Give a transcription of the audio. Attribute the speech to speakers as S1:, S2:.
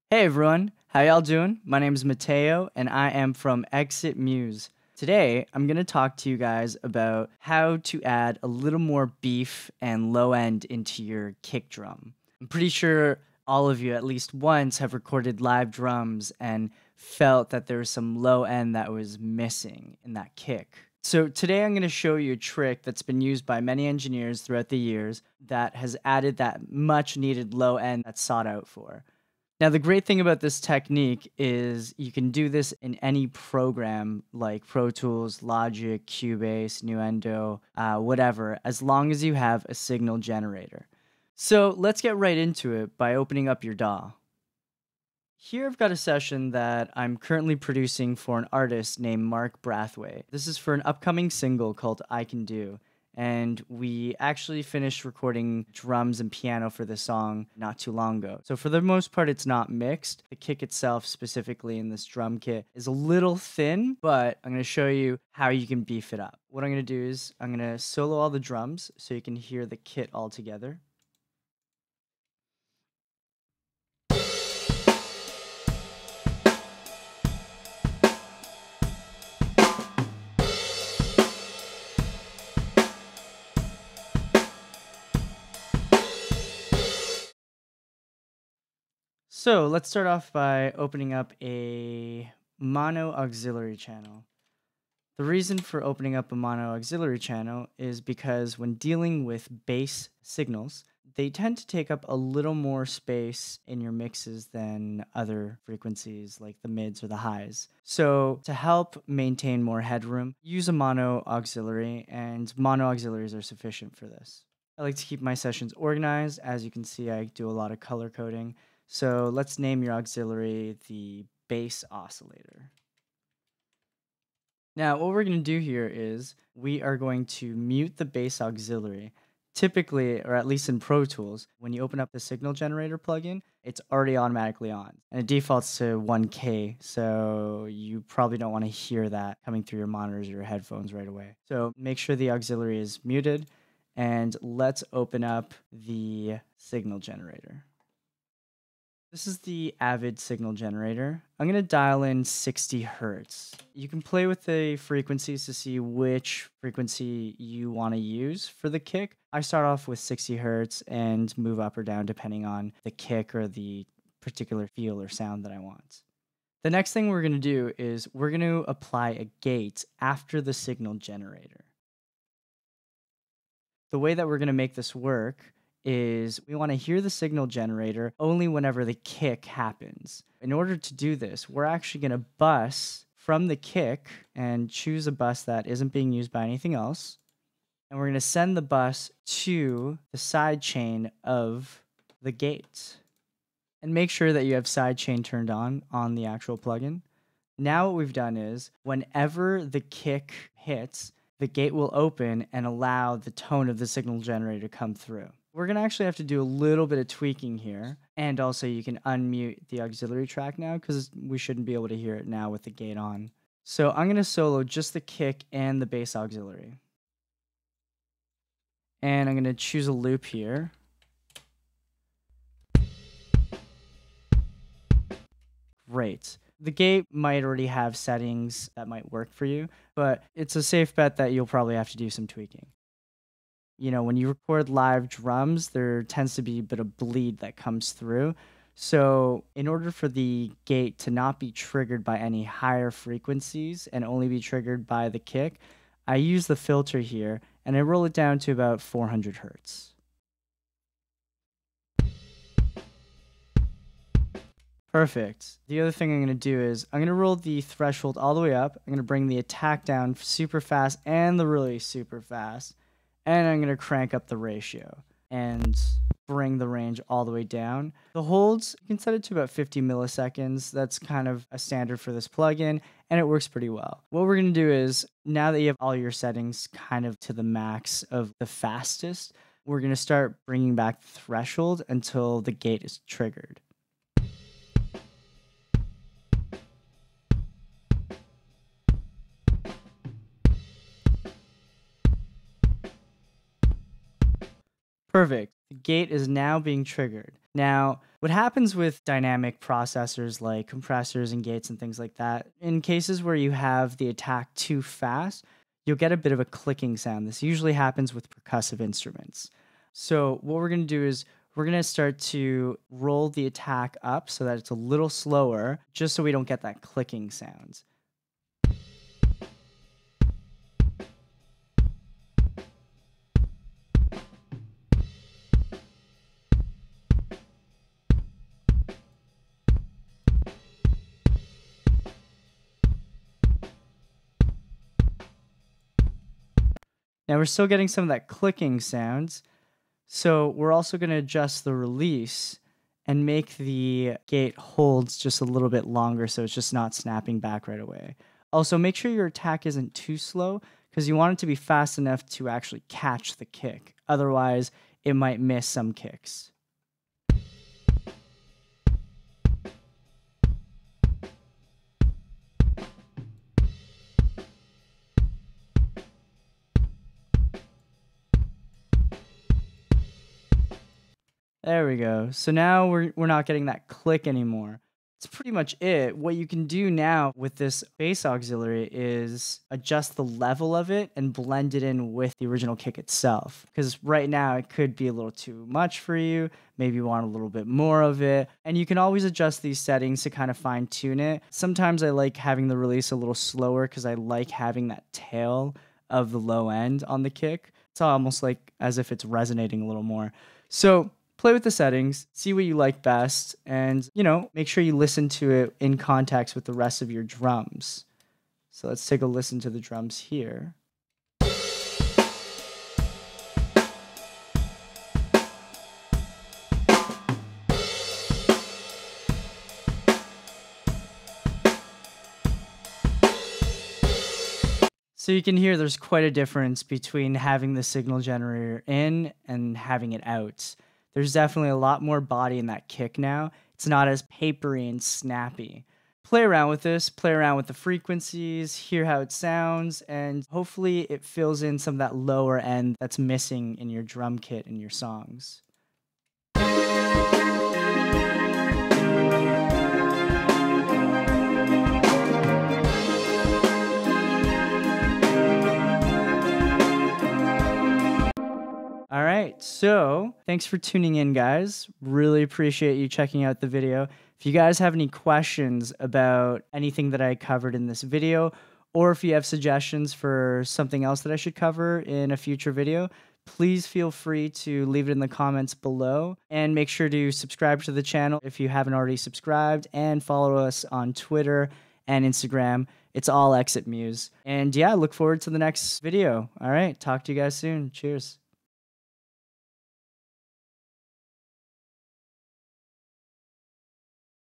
S1: Hey everyone, how y'all doing? My name is Mateo and I am from Exit Muse. Today, I'm going to talk to you guys about how to add a little more beef and low end into your kick drum. I'm pretty sure all of you at least once have recorded live drums and felt that there was some low end that was missing in that kick. So today I'm going to show you a trick that's been used by many engineers throughout the years that has added that much needed low end that's sought out for. Now, the great thing about this technique is you can do this in any program like Pro Tools, Logic, Cubase, Nuendo, whatever, as long as you have a signal generator. So let's get right into it by opening up your DAW. Here I've got a session that I'm currently producing for an artist named Mark Brathwaite. This is for an upcoming single called I Can Do. And we actually finished recording drums and piano for this song not too long ago. So for the most part, it's not mixed. The kick itself, specifically in this drum kit, is a little thin, but I'm going to show you how you can beef it up. What I'm going to do is I'm going to solo all the drums so you can hear the kit all together. So let's start off by opening up a mono auxiliary channel. The reason for opening up a mono auxiliary channel is because when dealing with bass signals, they tend to take up a little more space in your mixes than other frequencies like the mids or the highs. So to help maintain more headroom, use a mono auxiliary, and mono auxiliaries are sufficient for this. I like to keep my sessions organized. As you can see, I do a lot of color coding. So let's name your auxiliary the bass oscillator. Now, what we're going to do here is we are going to mute the bass auxiliary. Typically, or at least in Pro Tools, when you open up the signal generator plugin, it's already automatically on. And it defaults to 1K, so you probably don't want to hear that coming through your monitors or your headphones right away. So make sure the auxiliary is muted, and let's open up the signal generator. This is the Avid signal generator. I'm going to dial in 60 Hertz. You can play with the frequencies to see which frequency you want to use for the kick. I start off with 60 Hertz and move up or down depending on the kick or the particular feel or sound that I want. The next thing we're going to do is we're going to apply a gate after the signal generator. The way that we're going to make this work is we want to hear the signal generator only whenever the kick happens. In order to do this, we're actually going to bus from the kick and choose a bus that isn't being used by anything else. And we're going to send the bus to the side chain of the gate. And make sure that you have side chain turned on the actual plugin. Now what we've done is whenever the kick hits, the gate will open and allow the tone of the signal generator to come through. We're going to actually have to do a little bit of tweaking here. And also you can unmute the auxiliary track now because we shouldn't be able to hear it now with the gate on. So I'm going to solo just the kick and the bass auxiliary. And I'm going to choose a loop here. Great. The gate might already have settings that might work for you, but it's a safe bet that you'll probably have to do some tweaking. You know, when you record live drums, there tends to be a bit of bleed that comes through. So in order for the gate to not be triggered by any higher frequencies and only be triggered by the kick, I use the filter here and I roll it down to about 400 Hertz. Perfect. The other thing I'm going to do is I'm going to roll the threshold all the way up. I'm going to bring the attack down super fast and the release super fast. And I'm going to crank up the ratio and bring the range all the way down. The holds, you can set it to about 50 milliseconds. That's kind of a standard for this plugin, and it works pretty well. What we're going to do is, now that you have all your settings kind of to the max of the fastest, we're going to start bringing back the threshold until the gate is triggered. Perfect. The gate is now being triggered. Now, What happens with dynamic processors like compressors and gates and things like that, in cases where you have the attack too fast, you'll get a bit of a clicking sound. This usually happens with percussive instruments. So what we're going to do is we're going to start to roll the attack up so that it's a little slower, just so we don't get that clicking sound. Now we're still getting some of that clicking sounds, so we're also going to adjust the release and make the gate holds just a little bit longer so it's just not snapping back right away. Also, make sure your attack isn't too slow because you want it to be fast enough to actually catch the kick. Otherwise, it might miss some kicks. There we go. So now we're not getting that click anymore. That's pretty much it. What you can do now with this bass auxiliary is adjust the level of it and blend it in with the original kick itself. Because right now it could be a little too much for you. Maybe you want a little bit more of it. And you can always adjust these settings to kind of fine tune it. Sometimes I like having the release a little slower because I like having that tail of the low end on the kick. It's almost like as if it's resonating a little more. So play with the settings, see what you like best, and, make sure you listen to it in context with the rest of your drums. So let's take a listen to the drums here. So you can hear there's quite a difference between having the signal generator in and having it out. There's definitely a lot more body in that kick now. It's not as papery and snappy. Play around with this, play around with the frequencies, hear how it sounds, and hopefully it fills in some of that lower end that's missing in your drum kit in your songs. All right, so thanks for tuning in, guys. Really appreciate you checking out the video. If you guys have any questions about anything that I covered in this video, or if you have suggestions for something else that I should cover in a future video, please feel free to leave it in the comments below. And make sure to subscribe to the channel if you haven't already subscribed, and follow us on Twitter and Instagram. It's all Exit Muse. And yeah, look forward to the next video. All right, talk to you guys soon. Cheers.